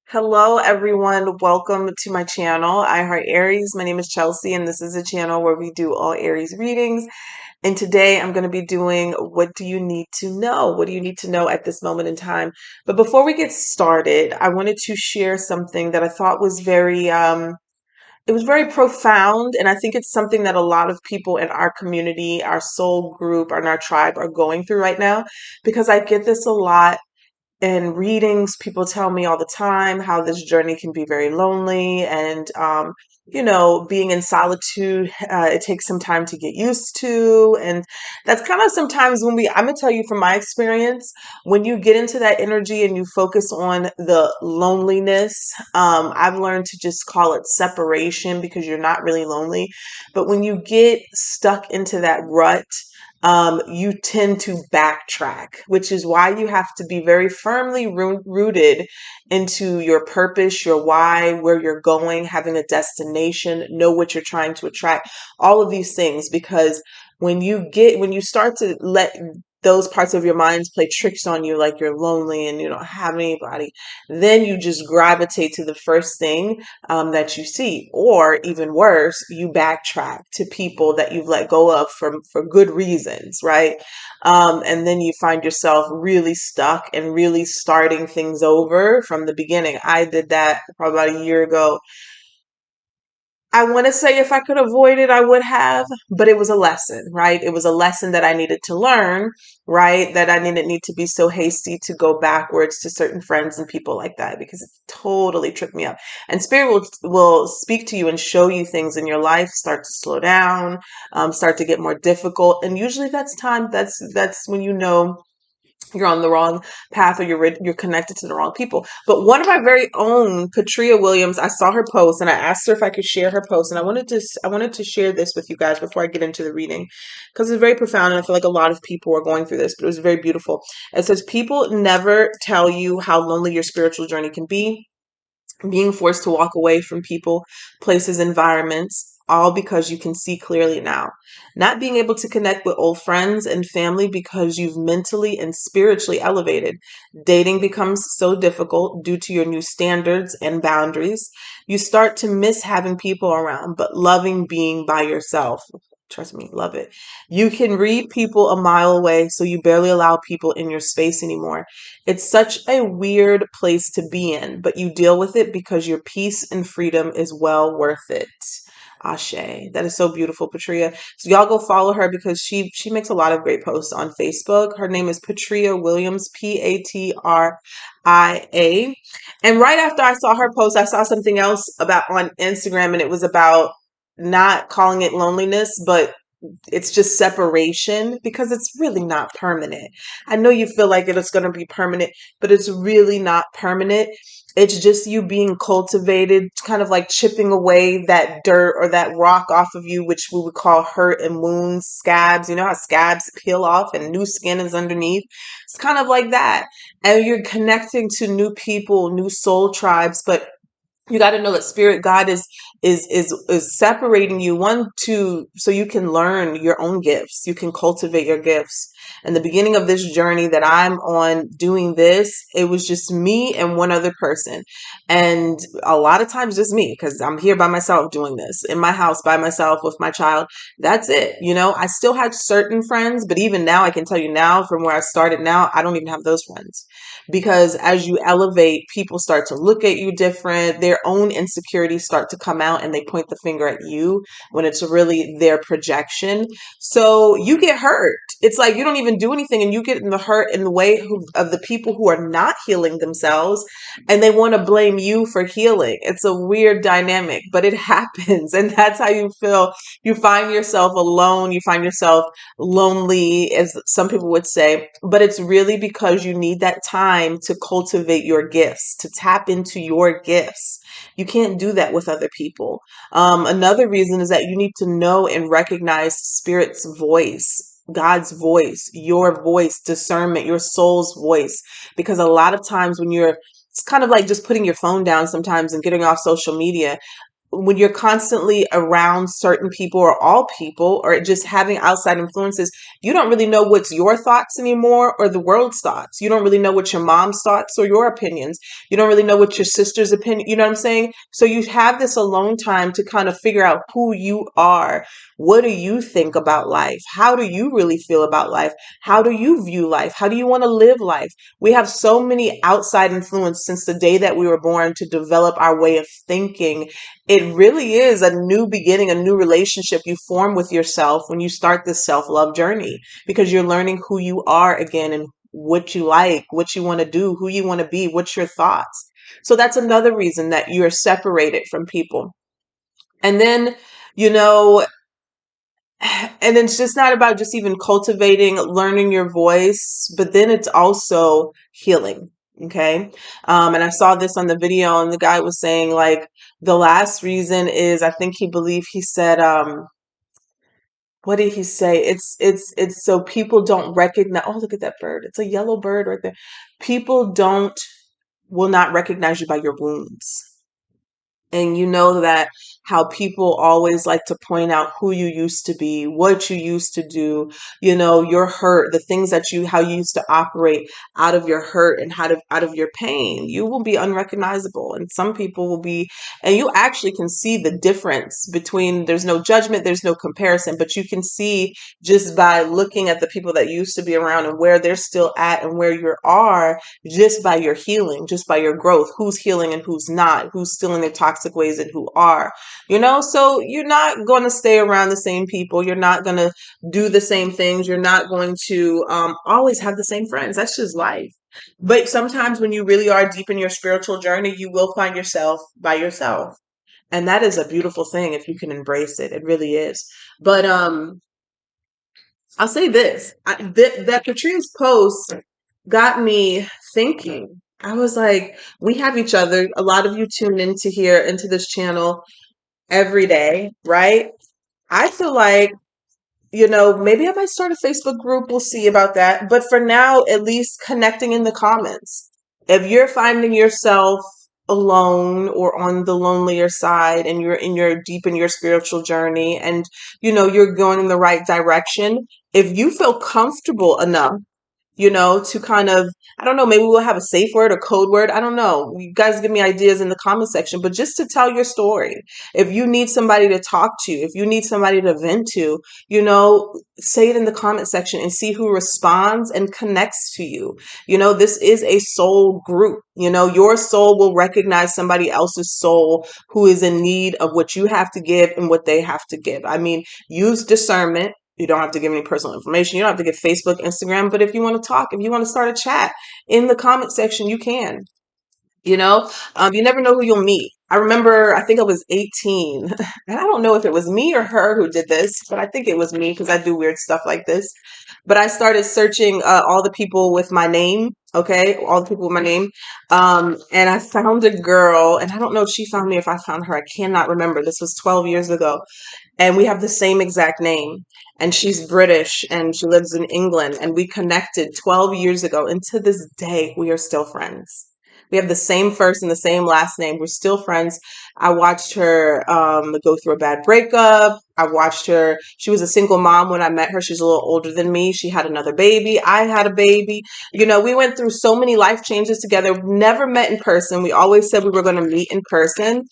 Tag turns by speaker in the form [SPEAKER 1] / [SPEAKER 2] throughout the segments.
[SPEAKER 1] Hello, everyone. Welcome to my channel. I Heart Aries. My name is Chelsea, and this is a channel where we do all Aries readings. And today I'm going to be doing What Do You Need to Know? What do you need to know at this moment in time? But before we get started, I wanted to share something that I thought was it was very profound. And I think it's something that a lot of people in our community, our soul group, and our tribe are going through right now, because I get this a lot in readings. People tell me all the time how this journey can be very lonely, and being in solitude, it takes some time to get used to. And that's kind of sometimes when I'm gonna tell you from my experience, when you get into that energy and you focus on the loneliness, I've learned to just call it separation, because you're not really lonely. But when you get stuck into that rut, you tend to backtrack, which is why you have to be very firmly rooted into your purpose, your why, where you're going, having a destination, know what you're trying to attract, all of these things. Because when you start to let those parts of your minds play tricks on you, like you're lonely and you don't have anybody, then you just gravitate to the first thing that you see. Or even worse, you backtrack to people that you've let go of for good reasons, right? And then you find yourself really stuck and really starting things over from the beginning. I did that probably about a year ago. I want to say if I could avoid it, I would have, but it was a lesson, right? It was a lesson that I needed to learn, right? That I didn't need to be so hasty to go backwards to certain friends and people like that, because it totally tripped me up. And spirit will speak to you and show you things in your life start to slow down, start to get more difficult, and usually that's time. That's when you know you're on the wrong path, or you're connected to the wrong people. But one of my very own, Patria Williams, I saw her post and I asked her if I could share her post, and I wanted to share this with you guys before I get into the reading, because it's very profound, and I feel like a lot of people are going through this, but it was very beautiful. It says, people never tell you how lonely your spiritual journey can be, being forced to walk away from people, places, environments, all because you can see clearly now. Not being able to connect with old friends and family because you've mentally and spiritually elevated. Dating becomes so difficult due to your new standards and boundaries. You start to miss having people around, but loving being by yourself. Trust me, love it. You can read people a mile away, so you barely allow people in your space anymore. It's such a weird place to be in, but you deal with it because your peace and freedom is well worth it. Ashe. That is so beautiful, Patria. So y'all go follow her, because she makes a lot of great posts on Facebook. Her name is Patria Williams, Patria. And right after I saw her post, I saw something else about on Instagram, and it was about not calling it loneliness, but it's just separation, because it's really not permanent. I know you feel like it's going to be permanent, but it's really not permanent. It's just you being cultivated, kind of like chipping away that dirt or that rock off of you, which we would call hurt and wounds, scabs. You know how scabs peel off and new skin is underneath? It's kind of like that. And you're connecting to new people, new soul tribes, but you got to know that spirit God is separating you, one, to so you can learn your own gifts, you can cultivate your gifts. And the beginning of this journey that I'm on doing this, it was just me and one other person, and a lot of times just me, because I'm here by myself doing this in my house by myself with my child. That's it. I still had certain friends, but even now I can tell you now, from where I started now, I don't even have those friends, because as you elevate, people start to look at you different. Their own insecurities start to come out, and they point the finger at you when it's really their projection. So you get hurt. It's like you don't even do anything, and you get in the hurt in the way of the people who are not healing themselves, and they want to blame you for healing. It's a weird dynamic, but it happens, and that's how you feel. You find yourself alone. You find yourself lonely, as some people would say, but it's really because you need that time to cultivate your gifts, to tap into your gifts. You can't do that with other people. Another reason is that you need to know and recognize Spirit's voice. God's voice, your voice, discernment, your soul's voice. Because a lot of times when it's kind of like just putting your phone down sometimes and getting off social media, when you're constantly around certain people or all people or just having outside influences, you don't really know what's your thoughts anymore or the world's thoughts. You don't really know what your mom's thoughts or your opinions. You don't really know what your sister's opinion, you know what I'm saying? So you have this alone time to kind of figure out who you are. What do you think about life? How do you really feel about life? How do you view life? How do you want to live life? We have so many outside influence since the day that we were born to develop our way of thinking. It really is a new beginning, a new relationship you form with yourself when you start this self-love journey, because you're learning who you are again and what you like, what you want to do, who you want to be, what's your thoughts. So that's another reason that you're separated from people. And then, you know, and it's just not about just even cultivating, learning your voice, but then it's also healing. Okay. And I saw this on the video, and the guy was saying, like, the last reason is, I think he said, what did he say? It's so people don't recognize, oh, look at that bird. It's a yellow bird right there. People will not recognize you by your wounds. And you know that how people always like to point out who you used to be, what you used to do, your hurt, the things how you used to operate out of your hurt and out of your pain. You will be unrecognizable. And some people will be, and you actually can see the difference between, there's no judgment, there's no comparison, but you can see just by looking at the people that used to be around and where they're still at and where you are, just by your healing, just by your growth, who's healing and who's not, who's still in their toxic ways and who are, so you're not going to stay around the same people. You're not going to do the same things. You're not going to always have the same friends. That's just life. But sometimes when you really are deep in your spiritual journey, you will find yourself by yourself. And that is a beautiful thing if you can embrace it. It really is. But I'll say this, that Patrice's post got me thinking. I was like, we have each other. A lot of you tune into here, into this channel every day, right? I feel like, maybe I might start a Facebook group. We'll see about that. But for now, at least connecting in the comments. If you're finding yourself alone or on the lonelier side and you're deep in your spiritual journey and you're going in the right direction, if you feel comfortable enough to kind of, I don't know, maybe we'll have a safe word or code word. I don't know. You guys give me ideas in the comment section, but just to tell your story. If you need somebody to talk to, if you need somebody to vent to, say it in the comment section and see who responds and connects to you. This is a soul group. Your soul will recognize somebody else's soul who is in need of what you have to give and what they have to give. I mean, use discernment. You don't have to give any personal information. You don't have to give Facebook, Instagram. But if you want to talk, if you want to start a chat in the comment section, you can. You never know who you'll meet. I remember, I think I was 18, and I don't know if it was me or her who did this, but I think it was me because I do weird stuff like this. But I started searching all the people with my name, okay, all the people with my name, and I found a girl, and I don't know if she found me, if I found her. I cannot remember. This was 12 years ago, and we have the same exact name, and she's British and she lives in England, and we connected 12 years ago, and to this day we are still friends. We have the same first and the same last name. We're still friends. I watched her go through a bad breakup. I watched her. She was a single mom when I met her. She's a little older than me. She had another baby. I had a baby. We went through so many life changes together. Never met in person. We always said we were going to meet in person.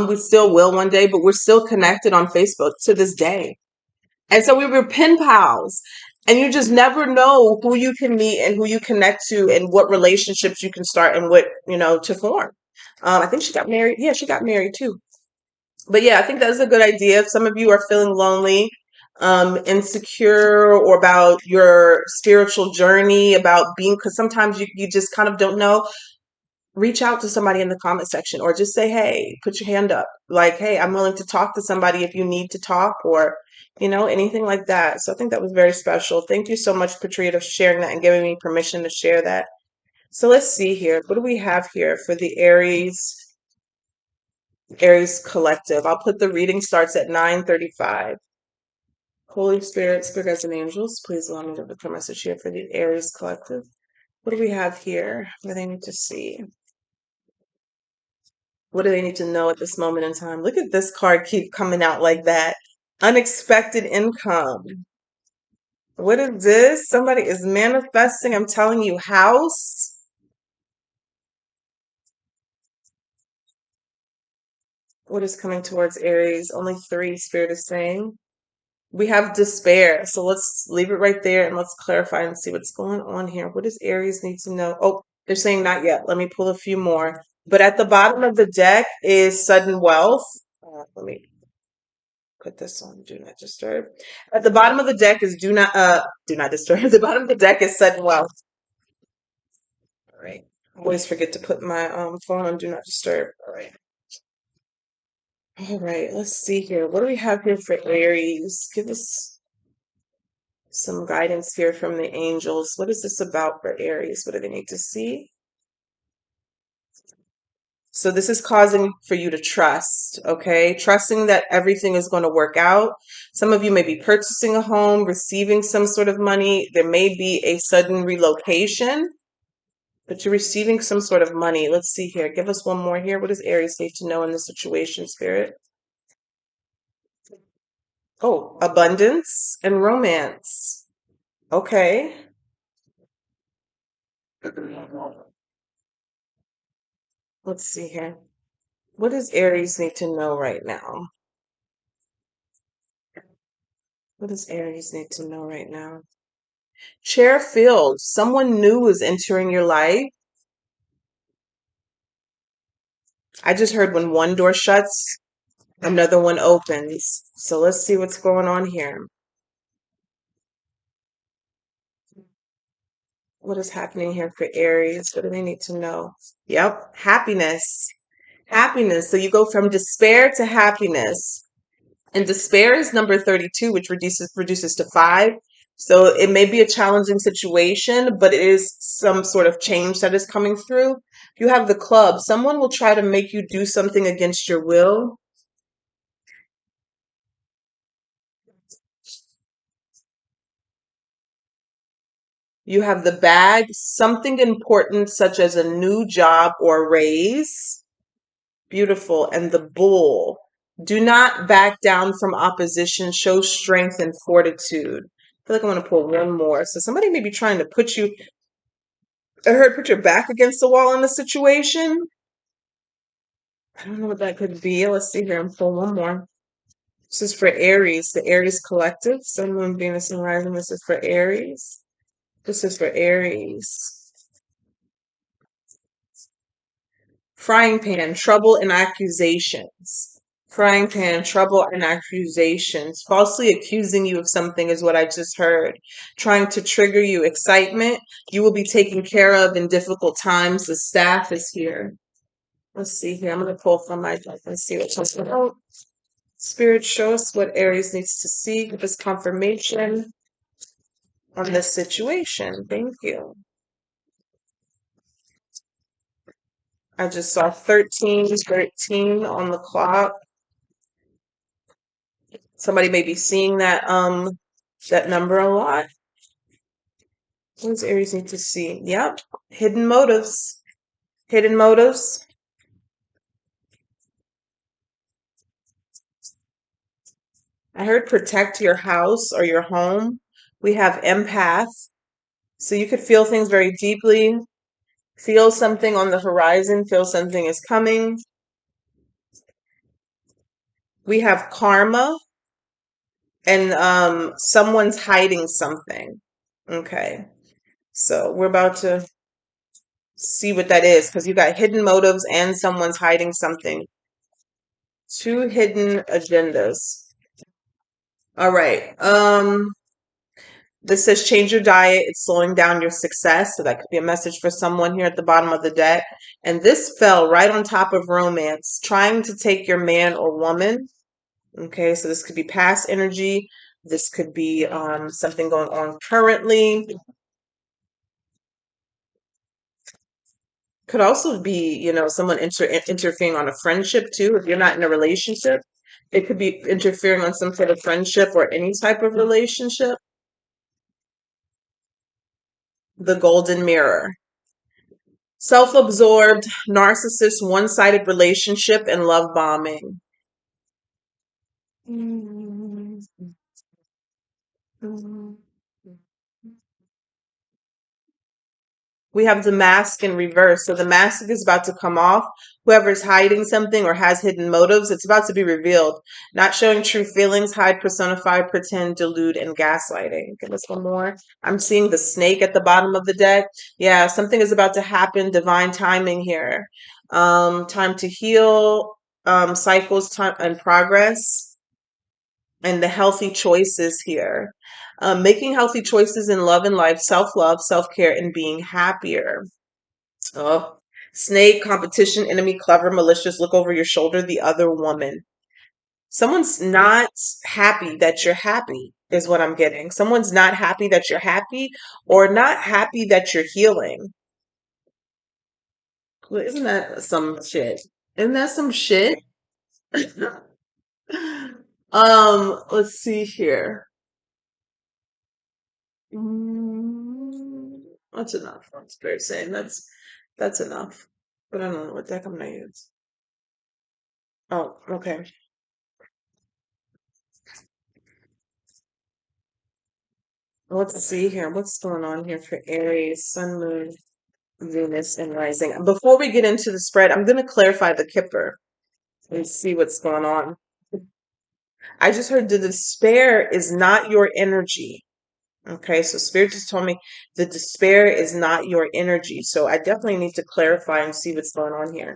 [SPEAKER 1] We still will one day, but we're still connected on Facebook to this day. And so we were pen pals. And you just never know who you can meet and who you connect to and what relationships you can start and what, to form. I think she got married. Yeah, she got married too. But yeah, I think that's a good idea. If some of you are feeling lonely, insecure, or about your spiritual journey, about being, because sometimes you just kind of don't know, reach out to somebody in the comment section or just say, hey, put your hand up. Like, hey, I'm willing to talk to somebody if you need to talk, or, anything like that. So I think that was very special. Thank you so much, Patria, for sharing that and giving me permission to share that. So let's see here. What do we have here for the Aries collective? I'll put the reading starts at 9:35. Holy Spirit, Spirit guides and angels, please allow me to put a message here for the Aries collective. What do we have here? What do they need to see? What do they need to know at this moment in time? Look at this card keep coming out like that. Unexpected income. What is this? Somebody is manifesting. I'm telling you, house. What is coming towards Aries? Only three, Spirit is saying. We have despair. So let's leave it right there and let's clarify and see what's going on here. What does Aries need to know? Oh, they're saying not yet. Let me pull a few more. But at the bottom of the deck is sudden wealth. Let me put this on do not disturb. At the bottom of the deck is do not disturb. At the bottom of the deck is sudden wealth. All right. I always forget to put my phone on do not disturb. All right. All right, let's see here. What do we have here for Aries? Give us some guidance here from the angels. What is this about for Aries? What do they need to see? So this is causing for you to trust, okay? Trusting that everything is going to work out. Some of you may be purchasing a home, receiving some sort of money. There may be a sudden relocation, but you're receiving some sort of money. Let's see here. Give us one more here. What does Aries need to know in this situation, Spirit? Oh, abundance and romance. Okay. Let's see here. What does Aries need to know right now? What does Aries need to know right now? Chair filled. Someone new is entering your life. I just heard when one door shuts, another one opens. So let's see what's going on here. What is happening here for Aries? What do they need to know? Yep, happiness. Happiness. So you go from despair to happiness. And despair is number 32, which reduces to 5. So it may be a challenging situation, but it is some sort of change that is coming through. You have the club. Someone will try to make you do something against your will. You have the bag, something important such as a new job or raise. Beautiful. And the bull. Do not back down from opposition. Show strength and fortitude. I feel like I want to pull one more. So somebody may be trying to put you, I heard put your back against the wall in the situation. I don't know what that could be. Let's see here and pull one more. This is for Aries, the Aries collective. Sun, Moon, Venus, and Rising. This is for Aries. This is for Aries. Frying pan, trouble and accusations. Frying pan, trouble and accusations. Falsely accusing you of something is what I just heard. Trying to trigger you. Excitement. You will be taken care of in difficult times. The staff is here. Let's see here. I'm going to pull from my deck and see what comes out. Spirit, show us what Aries needs to see. Give us confirmation on this situation. Thank you. I just saw 13 on the clock. Somebody may be seeing that number a lot. What does Aries need to see? Yep. Hidden motives. Hidden motives. I heard protect your house or your home. We have empath. So you could feel things very deeply, feel something on the horizon, feel something is coming. We have karma and someone's hiding something. Okay. So we're about to see what that is because you got hidden motives and someone's hiding something. Two hidden agendas. All right. This says change your diet. It's slowing down your success. So that could be a message for someone here at the bottom of the deck. And this fell right on top of romance, trying to take your man or woman. Okay, so this could be past energy. This could be something going on currently. Could also be, someone interfering on a friendship too. If you're not in a relationship, it could be interfering on some sort of friendship or any type of relationship. The golden mirror. Self-absorbed, narcissist, one-sided relationship, and love bombing. We have the mask in reverse. So the mask is about to come off. Whoever's hiding something or has hidden motives, it's about to be revealed. Not showing true feelings, hide, personify, pretend, delude, and gaslighting. Give us one more. I'm seeing the snake at the bottom of the deck. Yeah, something is about to happen. Divine timing here. Time to heal, cycles, time and progress, and the healthy choices here. Making healthy choices in love and life, self-love, self-care, and being happier. Oh, snake, competition, enemy, clever, malicious, look over your shoulder, the other woman. Someone's not happy that you're happy, is what I'm getting. Someone's not happy that you're happy or not happy that you're healing. Well, isn't that some shit? Isn't that some shit? Let's see here. That's enough. That's fair saying. That's enough. But I don't know what deck I'm gonna use. Oh, okay. Let's see here. What's going on here for Aries, Sun, Moon, Venus, and Rising? Before we get into the spread, I'm going to clarify the Kipper and see what's going on. I just heard the despair is not your energy. Okay, so Spirit just told me the despair is not your energy. So I definitely need to clarify and see what's going on here.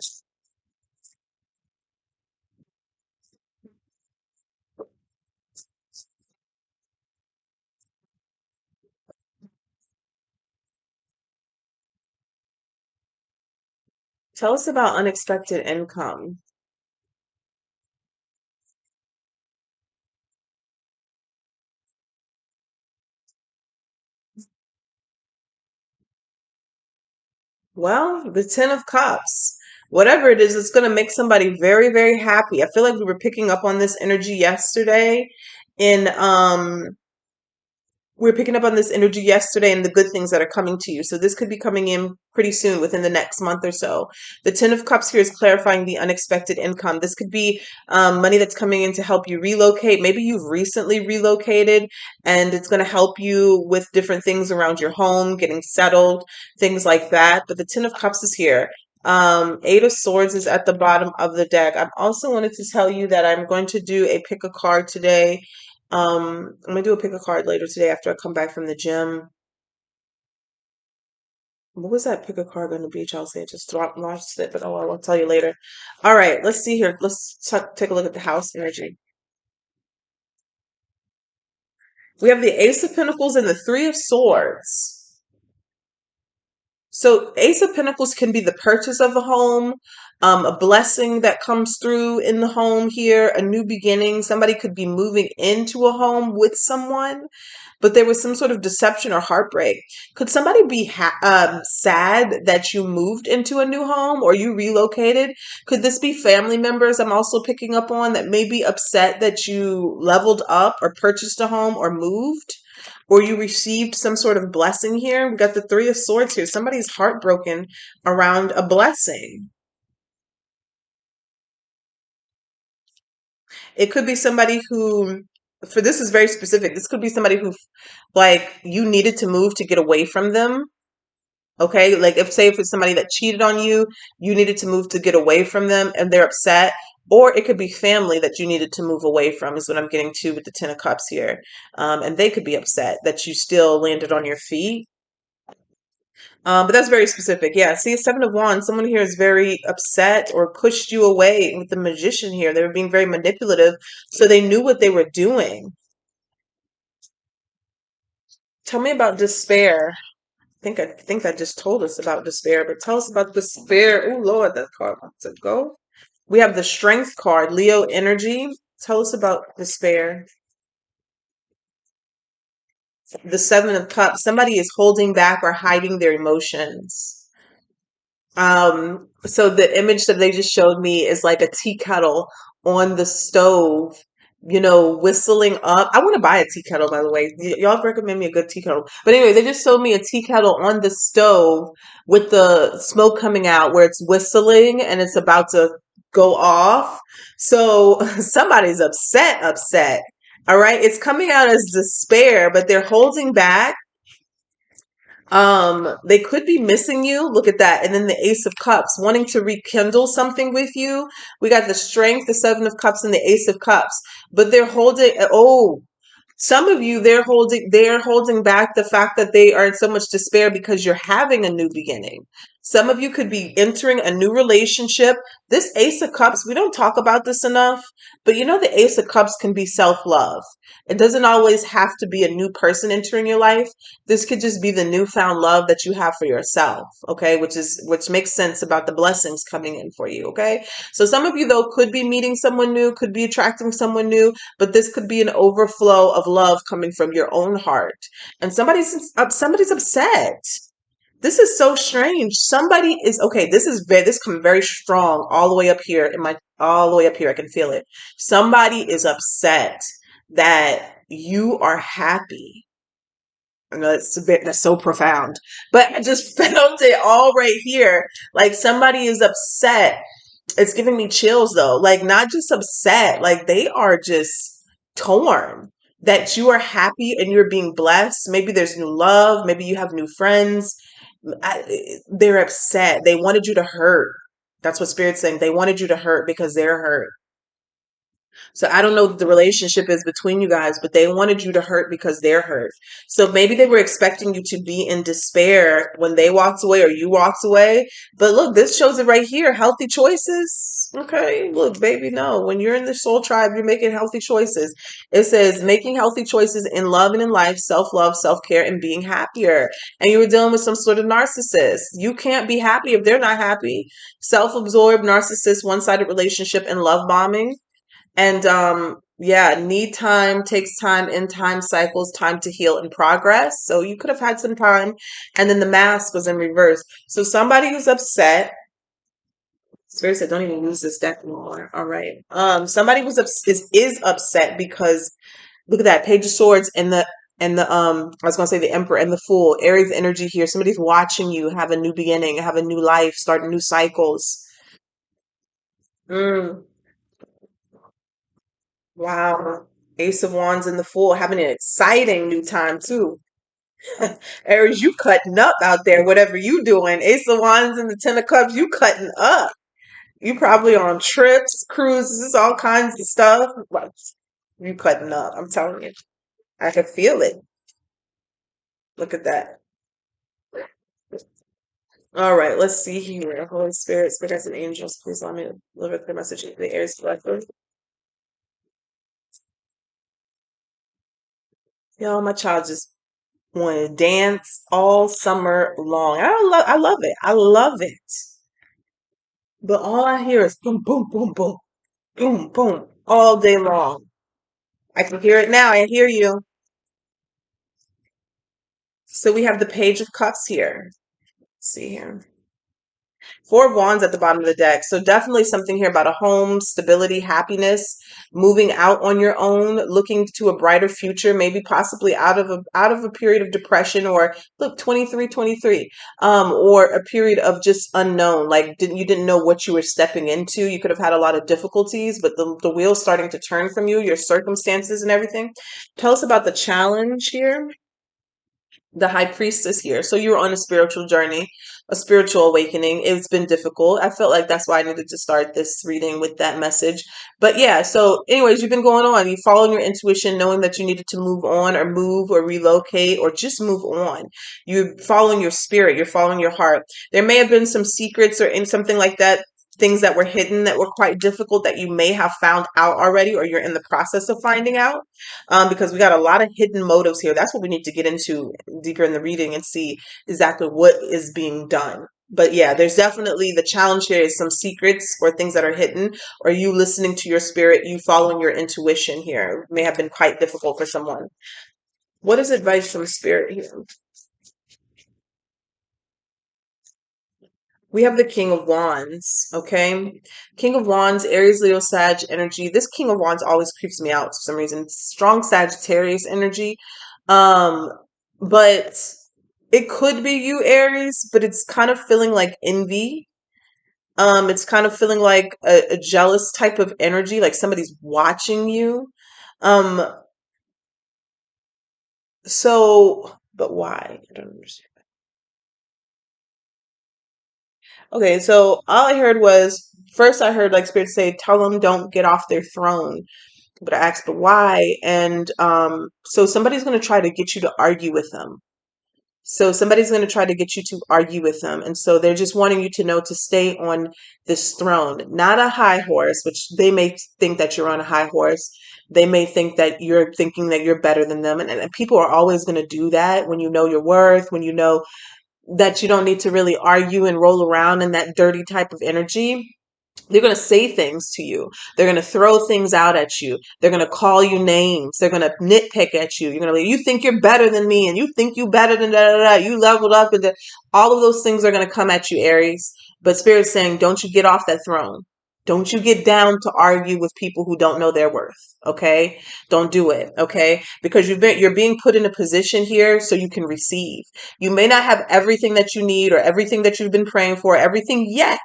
[SPEAKER 1] Tell us about unexpected income. Well, the Ten of Cups. Whatever it is, it's going to make somebody very, very happy. I feel like we were picking up on this energy yesterday in we were picking up on this energy yesterday and the good things that are coming to you. So this could be coming in pretty soon within the next month or so. The Ten of Cups here is clarifying the unexpected income. This could be money that's coming in to help you relocate. Maybe you've recently relocated and it's going to help you with different things around your home, getting settled, things like that. But the Ten of Cups is here. Eight of Swords is at the bottom of the deck. I also wanted to tell you that I'm going to do a pick a card today. I'm gonna do a pick a card later today after I come back from the gym. What was that pick a card going to be, Chelsea? I just lost it, but oh well, I'll tell you later. All right, let's see here. Let's take a look at the house energy. We have the Ace of Pentacles and the Three of Swords. So Ace of Pentacles can be the purchase of a home, a blessing that comes through in the home here, a new beginning. Somebody could be moving into a home with someone, but there was some sort of deception or heartbreak. Could somebody be sad that you moved into a new home or you relocated? Could this be family members I'm also picking up on that may be upset that you leveled up or purchased a home or moved? Or you received some sort of blessing here. We got the Three of Swords here. Somebody's heartbroken around a blessing. It could be somebody who, for this is very specific. This could be somebody who, like, you needed to move to get away from them. Okay, like if say if it's somebody that cheated on you, you needed to move to get away from them, and they're upset. Or it could be family that you needed to move away from, is what I'm getting to with the Ten of Cups here. And they could be upset that you still landed on your feet. But that's very specific. Yeah. See, Seven of Wands, someone here is very upset or pushed you away with the Magician here. They were being very manipulative, so they knew what they were doing. Tell me about despair. I think I just told us about despair, but tell us about despair. Oh Lord, that card wants to go. We have the Strength card, Leo energy. Tell us about despair. The Seven of Cups. Somebody is holding back or hiding their emotions. So the image that they just showed me is like a tea kettle on the stove, whistling up. I want to buy a tea kettle, by the way. Y'all recommend me a good tea kettle. But anyway, they just showed me a tea kettle on the stove with the smoke coming out where it's whistling and it's about to go off. So somebody's upset, upset. All right. It's coming out as despair, but they're holding back. They could be missing you. Look at that. And then the Ace of Cups, wanting to rekindle something with you. We got the Strength, the Seven of Cups, and the Ace of Cups. But they're holding, oh, some of you, they're holding back the fact that they are in so much despair because you're having a new beginning. Some of you could be entering a new relationship. This Ace of Cups, we don't talk about this enough, but the Ace of Cups can be self-love. It doesn't always have to be a new person entering your life. This could just be the newfound love that you have for yourself, okay? Which makes sense about the blessings coming in for you, okay? So some of you though could be meeting someone new, could be attracting someone new, but this could be an overflow of love coming from your own heart. And somebody's upset. This is so strange. Somebody is okay. This comes very strong all the way up here all the way up here. I can feel it. Somebody is upset that you are happy. I know that's so profound, but I just felt it all right here. Like somebody is upset. It's giving me chills though. Like not just upset, like they are just torn that you are happy and you're being blessed. Maybe there's new love. Maybe you have new friends. They're upset. They wanted you to hurt. That's what Spirit's saying. They wanted you to hurt because they're hurt. So I don't know what the relationship is between you guys, but they wanted you to hurt because they're hurt. So maybe they were expecting you to be in despair when they walked away or you walked away. But look, this shows it right here. Healthy choices. Okay. Look, baby, no. When you're in the soul tribe, you're making healthy choices. It says making healthy choices in love and in life, self-love, self-care, and being happier. And you were dealing with some sort of narcissist. You can't be happy if they're not happy. Self-absorbed, narcissist, one-sided relationship, and love bombing. And yeah, need time, takes time, in time cycles, time to heal and progress. So you could have had some time. And then the mask was in reverse. So somebody who's upset, Spirit said, don't even use this deck anymore. All right. Somebody is upset because look at that Page of Swords and the I was gonna say the Emperor and the Fool. Aries energy here. Somebody's watching you have a new beginning, have a new life, start new cycles. Mm. Wow. Ace of Wands and the Fool having an exciting new time too. Aries, you cutting up out there, whatever you doing. Ace of Wands and the Ten of Cups, you cutting up. You probably on trips, cruises, all kinds of stuff. Like, you cutting up. I'm telling you. I can feel it. Look at that. All right, let's see here. Holy Spirit, Spirit and angels, please let me deliver the message to the Aries collective. Y'all, my child just want to dance all summer long. I love it. I love it. But all I hear is boom, boom, boom, boom, boom, boom, all day long. I can hear it now. I hear you. So we have the Page of Cups here. Let's see here. Four of Wands at the bottom of the deck. So definitely something here about a home, stability, happiness, moving out on your own, looking to a brighter future, maybe possibly out of a period of depression or look 23, or a period of just unknown. Like you didn't know what you were stepping into. You could have had a lot of difficulties, but the wheel's starting to turn from you, your circumstances and everything. Tell us about the challenge here. The high priestess here. So you're on a spiritual journey, a spiritual awakening. It's been difficult. I felt like that's why I needed to start this reading with that message. But yeah, so anyways, you've been going on. You following your intuition, knowing that you needed to move on or move or relocate or just move on. You're following your spirit, you're following your heart. There may have been some secrets or in something like that, things that were hidden that were quite difficult that you may have found out already or you're in the process of finding out, because we got a lot of hidden motives here. That's what we need to get into deeper in the reading and see exactly what is being done. But yeah, there's definitely the challenge here is some secrets or things that are hidden, or you listening to your spirit, you following your intuition here may have been quite difficult for someone. What is advice from spirit here? We have the King of Wands, okay? King of Wands, Aries, Leo, Sag energy. This King of Wands always creeps me out for some reason. Strong Sagittarius energy. Um, but it could be you, Aries, but it's kind of feeling like envy. It's kind of feeling like a jealous type of energy, like somebody's watching you. Um, but why? I don't understand. Okay, so all I heard was first I heard like Spirit say, tell them don't get off their throne. But I asked, but why? And so somebody's going to try to get you to argue with them. So somebody's going to try to get you to argue with them. And so they're just wanting you to know to stay on this throne, not a high horse, which they may think that you're on a high horse. They may think that you're thinking that you're better than them. And people are always going to do that when you know your worth, when you know that you don't need to really argue and roll around in that dirty type of energy. They're going to say things to you. They're going to throw things out at you. They're going to call you names. They're going to nitpick at you. You're going to be, you think you're better than me and you think you better than da da da. You leveled up and all of those things are going to come at you, Aries. But Spirit's saying, don't you get off that throne. Don't you get down to argue with people who don't know their worth. Okay? Don't do it. Okay? Because you're being put in a position here so you can receive. You may not have everything that you need or everything that you've been praying for, everything yet,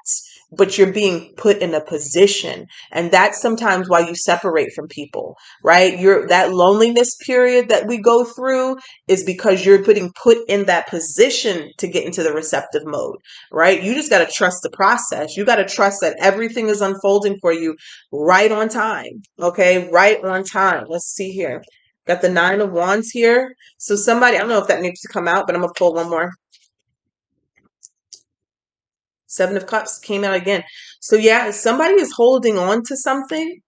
[SPEAKER 1] but you're being put in a position. And that's sometimes why you separate from people, right? That loneliness period that we go through is because you're putting put in that position to get into the receptive mode, right? You just got to trust the process. You got to trust that everything is unfolding for you right on time. Okay. Right on time. Let's see here. Got the 9 of Wands here. So somebody, I don't know if that needs to come out, but I'm going to pull one more. 7 of Cups came out again. So yeah, somebody is holding on to something.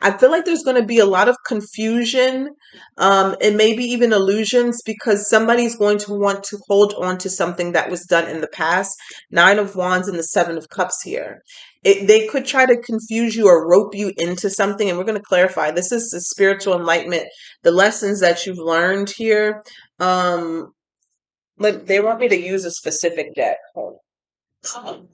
[SPEAKER 1] I feel like there's going to be a lot of confusion, and maybe even illusions because somebody's going to want to hold on to something that was done in the past. 9 of Wands and the 7 of Cups here. They could try to confuse you or rope you into something, and we're going to clarify. This is the spiritual enlightenment, the lessons that you've learned here. Like they want me to use a specific deck. Hold on.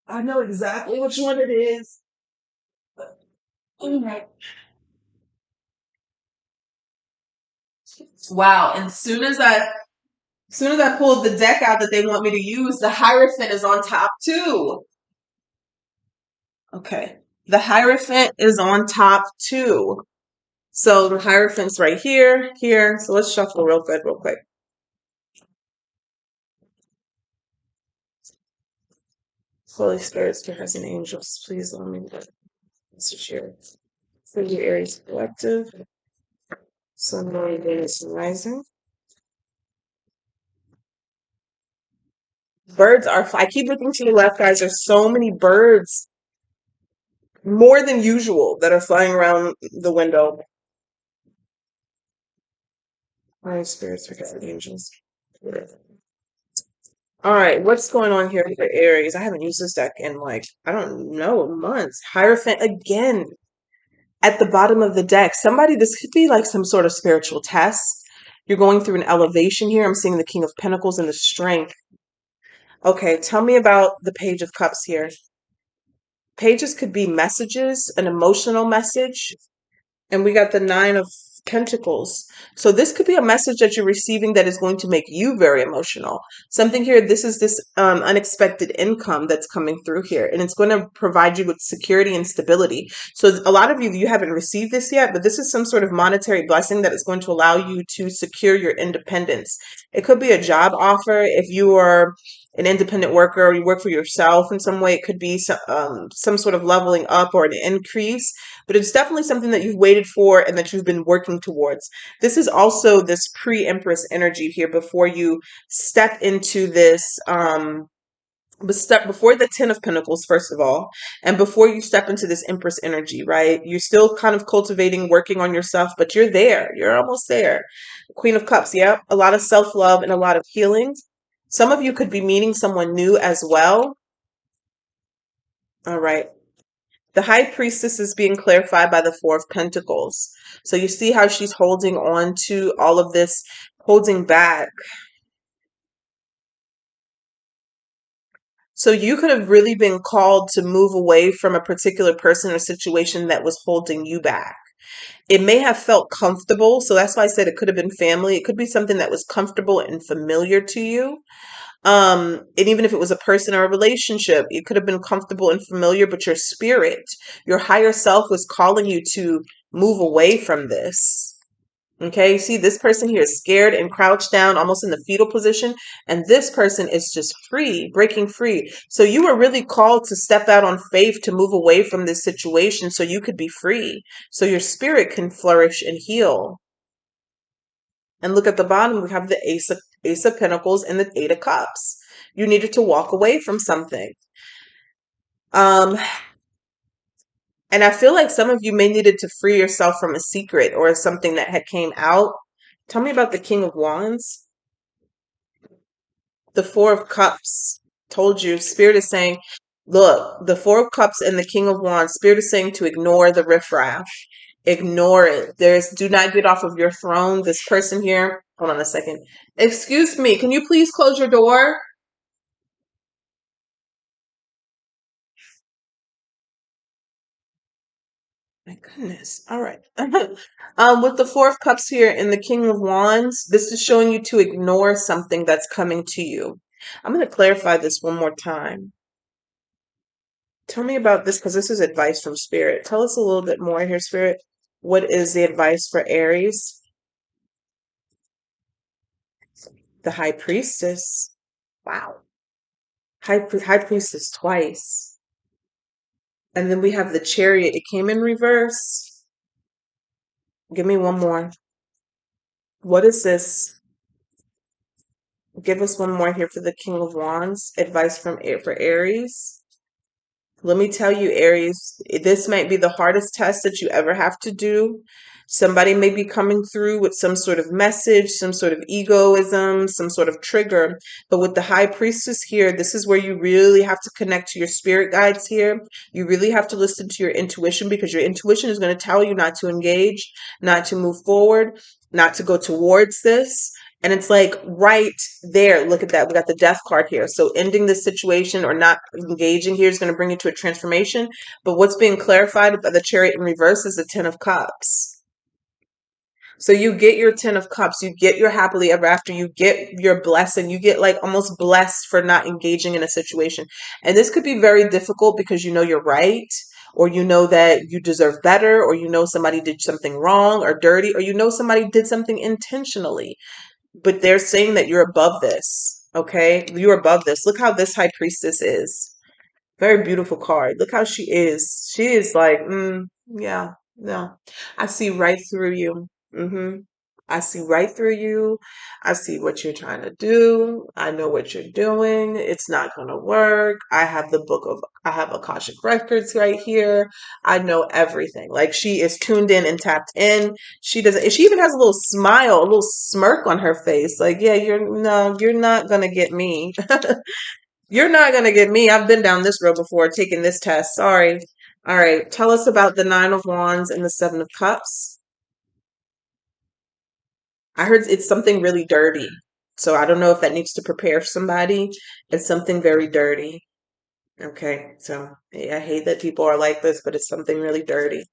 [SPEAKER 1] I know exactly which one it is. Wow. And as soon as I pulled the deck out that they want me to use, the Hierophant is on top too. Okay. The Hierophant is on top too. So the Hierophant's right here, here. So let's shuffle real good, real quick. Holy Spirit, spirits and angels, please let me message here. For the Aries Collective. Sun, Moon, Venus, and Rising. Birds are, I keep looking to the left, guys. There's so many birds, more than usual, that are flying around the window. Holy Spirit, spirits and angels. All right, what's going on here for Aries? I haven't used this deck in like, I don't know, months. Hierophant again at the bottom of the deck. This could be like some sort of spiritual test. You're going through an elevation here. I'm seeing the King of Pentacles and the Strength. Okay, tell me about the Page of Cups here. Pages could be messages, an emotional message. And we got the 9 of Pentacles. So this could be a message that you're receiving that is going to make you very emotional. Something here, this is this unexpected income that's coming through here. And it's going to provide you with security and stability. So a lot of you haven't received this yet, but this is some sort of monetary blessing that is going to allow you to secure your independence. It could be a job offer if you are an independent worker or you work for yourself in some way. It could be some sort of leveling up or an increase, but it's definitely something that you've waited for and that you've been working towards. This is also this pre-Empress energy here before you step into this, but step before the 10 of Pentacles, first of all, and before you step into this Empress energy, right? You're still kind of cultivating, working on yourself, but you're there. You're almost there. Queen of Cups, yeah. A lot of self-love and a lot of healing. Some of you could be meeting someone new as well. All right. The high priestess is being clarified by the Four of Pentacles. So you see how she's holding on to all of this, holding back. So you could have really been called to move away from a particular person or situation that was holding you back. It may have felt comfortable. So that's why I said it could have been family. It could be something that was comfortable and familiar to you. And even if it was a person or a relationship, it could have been comfortable and familiar, but your spirit, your higher self was calling you to move away from this. Okay, see, this person here is scared and crouched down, almost in the fetal position, and this person is just free, breaking free. So you were really called to step out on faith to move away from this situation so you could be free, so your spirit can flourish and heal. And look at the bottom, we have the Ace of Pentacles and the Eight of Cups. You needed to walk away from something. Um, and I feel like some of you may needed to free yourself from a secret or something that had came out. Tell me about the King of Wands. The Four of Cups. Told you, Spirit is saying, look, the Four of Cups and the King of Wands, Spirit is saying to ignore the riffraff. Ignore it. Do not get off of your throne. This person here, hold on a second. Excuse me, can you please close your door? My goodness. All right. With the Four of Cups here and the King of Wands, this is showing you to ignore something that's coming to you. I'm going to clarify this one more time. Tell me about this because this is advice from Spirit. Tell us a little bit more here, Spirit. What is the advice for Aries? The High Priestess. Wow. High Priestess twice. And then we have the Chariot. It came in reverse. Give me one more. What is this? Give us one more here for the King of Wands. Advice for Aries. Let me tell you, Aries, this might be the hardest test that you ever have to do. Somebody may be coming through with some sort of message, some sort of egoism, some sort of trigger. But with the High Priestess here, this is where you really have to connect to your spirit guides here. You really have to listen to your intuition because your intuition is going to tell you not to engage, not to move forward, not to go towards this. And it's like right there. Look at that. We got the death card here. So ending this situation or not engaging here is going to bring you to a transformation. But what's being clarified by the Chariot in reverse is the Ten of Cups. So you get your Ten of Cups, you get your happily ever after, you get your blessing, you get like almost blessed for not engaging in a situation. And this could be very difficult because you know you're right, or you know that you deserve better, or you know somebody did something wrong or dirty, or you know somebody did something intentionally. But they're saying that you're above this. Okay, you're above this. Look how this High Priestess is. Very beautiful card. Look how she is. She is like, yeah, no. I see right through you. I see right through you. I see what you're trying to do. I know what you're doing. It's not going to work. I have Akashic Records right here. I know everything. Like she is tuned in and tapped in. She even has a little smile, a little smirk on her face. Like, yeah, you're not going to get me. You're not going to get me. I've been down this road before, taking this test. Sorry. All right. Tell us about the Nine of Wands and the Seven of Cups. I heard it's something really dirty. So I don't know if that needs to prepare somebody. It's something very dirty. Okay. So I hate that people are like this, but it's something really dirty.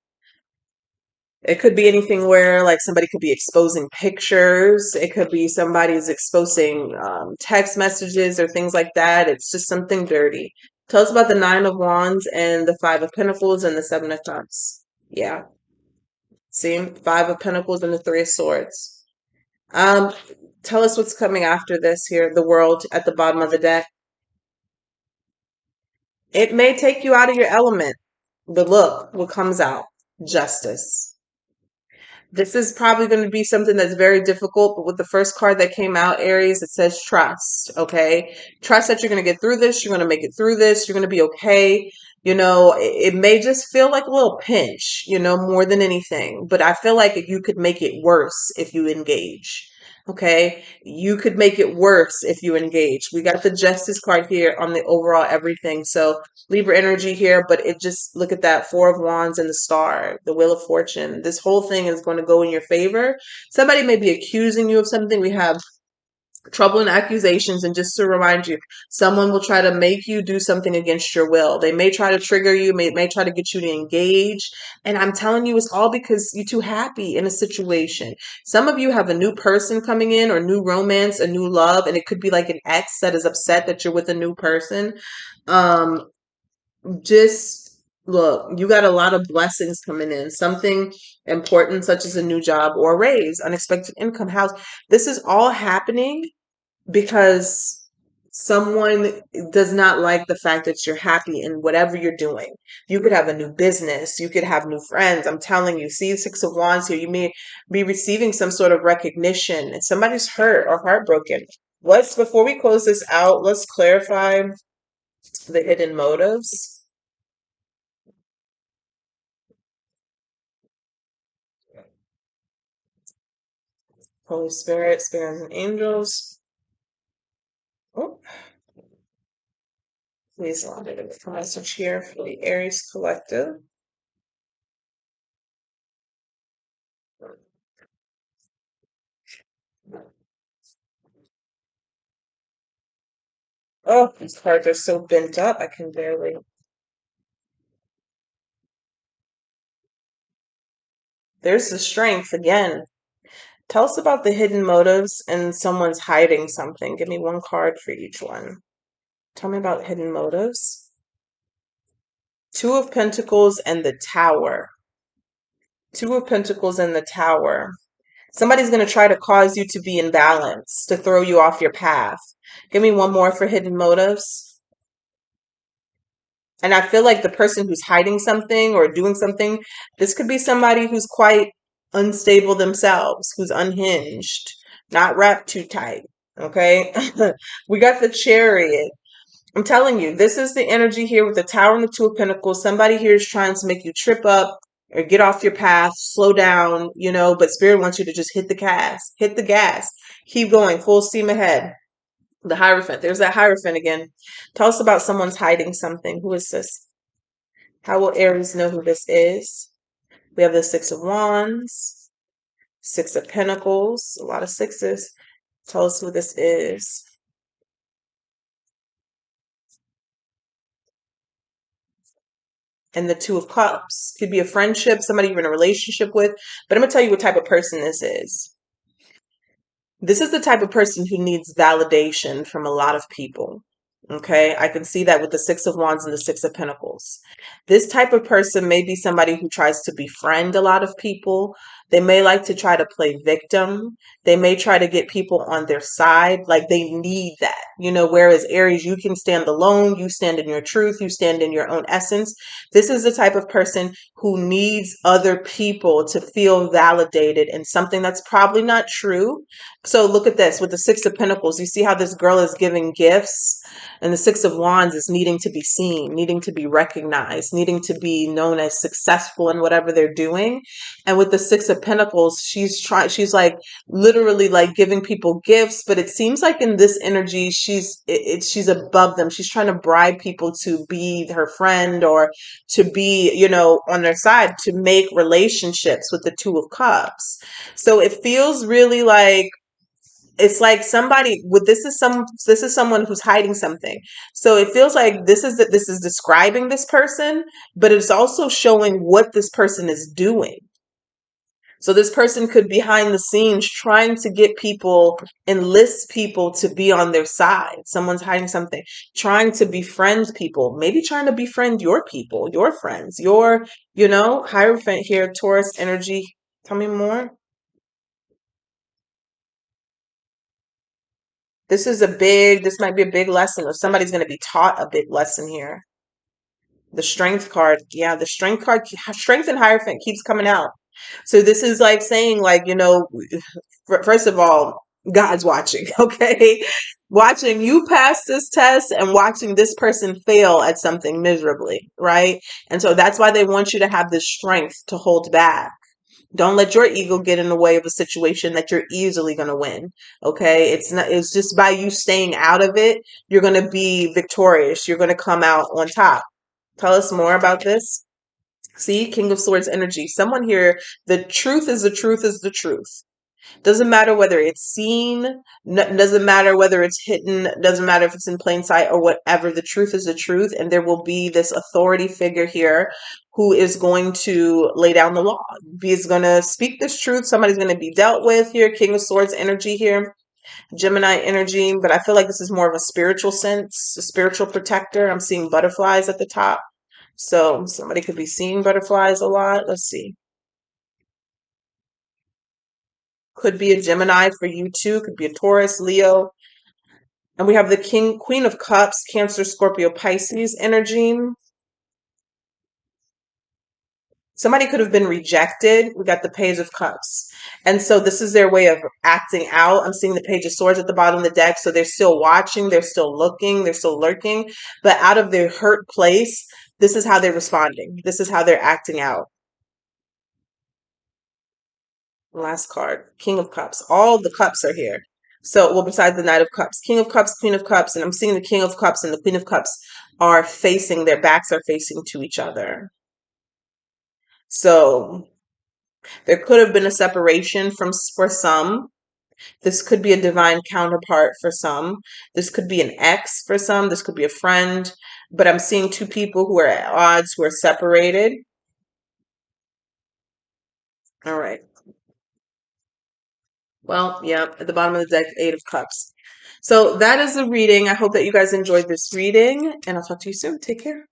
[SPEAKER 1] It could be anything where like somebody could be exposing pictures. It could be somebody's exposing text messages or things like that. It's just something dirty. Tell us about the Nine of Wands and the Five of Pentacles and the Seven of Cups. Yeah. See? Five of Pentacles and the Three of Swords. Um, Tell us what's coming after this here. The World at the bottom of the deck. It may take you out of your element, but look what comes out. Justice. This is probably going to be something that's very difficult, but with the first card that came out, Aries, it says trust, okay? Trust that you're going to get through this, you're going to make it through this, you're going to be okay. You know, it may just feel like a little pinch, more than anything, but I feel like you could make it worse if you engage. Okay, you could make it worse if you engage. We got the Justice card here on the overall everything. So Libra energy here, but it just look at that Four of Wands and the Star, the Wheel of Fortune. This whole thing is going to go in your favor. Somebody may be accusing you of something. We have trouble and accusations, and just to remind you, someone will try to make you do something against your will. They may try to trigger you, may try to get you to engage, and I'm telling you, it's all because you're too happy in a situation. Some of you have a new person coming in, or new romance, a new love, and it could be like an ex that is upset that you're with a new person. Just look, you got a lot of blessings coming in, something important such as a new job or a raise, unexpected income, house. This is all happening because someone does not like the fact that you're happy in whatever you're doing. You could have a new business, you could have new friends. I'm telling you, see Six of Wands here, you may be receiving some sort of recognition and somebody's hurt or heartbroken. Let's, before we close this out, let's clarify the hidden motives. Holy Spirit, spirits and angels. Oh, please allow me to a message here for the Aries collective. Oh, these cards are so bent up, I can barely. There's the strength again. Tell us about the hidden motives and someone's hiding something. Give me one card for each one. Tell me about hidden motives. Two of Pentacles and the Tower. Two of Pentacles and the Tower. Somebody's going to try to cause you to be in balance, to throw you off your path. Give me one more for hidden motives. And I feel like the person who's hiding something or doing something, this could be somebody who's quite unstable themselves, who's unhinged, not wrapped too tight. Okay. We got the Chariot. I'm telling you, this is the energy here with the Tower and the Two of Pentacles. Somebody here is trying to make you trip up or get off your path, slow down, but Spirit wants you to just hit the gas, keep going, full steam ahead. The Hierophant. There's that Hierophant again. Tell us about someone's hiding something. Who is this? How will Aries know who this is? We have the Six of Wands, Six of Pentacles, a lot of sixes. Tell us who this is. And the Two of Cups. Could be a friendship, somebody you're in a relationship with. But I'm going to tell you what type of person this is. This is the type of person who needs validation from a lot of people. Okay, I can see that with the Six of Wands and the Six of Pentacles. This type of person may be somebody who tries to befriend a lot of people. They may like to try to play victim. They may try to get people on their side. Like they need that, whereas Aries, you can stand alone. You stand in your truth. You stand in your own essence. This is the type of person who needs other people to feel validated in something that's probably not true. So look at this with the Six of Pentacles. You see how this girl is giving gifts, and the Six of Wands is needing to be seen, needing to be recognized, needing to be known as successful in whatever they're doing. And with the Six of Pentacles, she's like literally like giving people gifts, but it seems like in this energy, she's above them. She's trying to bribe people to be her friend or to be, on their side, to make relationships with the Two of Cups. So it feels really like it's like somebody with this is someone who's hiding something. So it feels like this is describing this person, but it's also showing what this person is doing. So this person could behind the scenes trying to get people, enlist people to be on their side. Someone's hiding something, trying to befriend people, maybe trying to befriend your people, your friends, your, Hierophant here, Taurus energy. Tell me more. This might be a big lesson, or somebody's going to be taught a big lesson here. The Strength card. Yeah, the Strength card, Strength and Hierophant keeps coming out. So this is like saying, like, first of all, God's watching, okay? Watching you pass this test and watching this person fail at something miserably, right? And so that's why they want you to have the strength to hold back. Don't let your ego get in the way of a situation that you're easily going to win. Okay. It's just by you staying out of it, you're going to be victorious. You're going to come out on top. Tell us more about this. See, King of Swords energy. Someone here, the truth is the truth is the truth. Doesn't matter whether it's seen, doesn't matter whether it's hidden, doesn't matter if it's in plain sight or whatever. The truth is the truth, and there will be this authority figure here who is going to lay down the law. He's going to speak this truth. Somebody's going to be dealt with here. King of Swords energy here. Gemini energy, but I feel like this is more of a spiritual sense, a spiritual protector. I'm seeing butterflies at the top. So somebody could be seeing butterflies a lot. Let's see. Could be a Gemini for you too. Could be a Taurus, Leo. And we have the Queen of Cups, Cancer, Scorpio, Pisces energy. Somebody could have been rejected. We got the Page of Cups. And so this is their way of acting out. I'm seeing the Page of Swords at the bottom of the deck. So they're still watching, they're still looking, they're still lurking. But out of their hurt place, this is how they're responding. This is how they're acting out. Last card, King of Cups. All the cups are here. So, well, besides the Knight of Cups, King of Cups, Queen of Cups, and I'm seeing the King of Cups and the Queen of Cups are facing, their backs are facing to each other. So there could have been a separation for some. This could be a divine counterpart for some. This could be an ex for some. This could be a friend. But I'm seeing two people who are at odds, who are separated. All right. Well, yeah, at the bottom of the deck, Eight of Cups. So that is the reading. I hope that you guys enjoyed this reading, and I'll talk to you soon. Take care.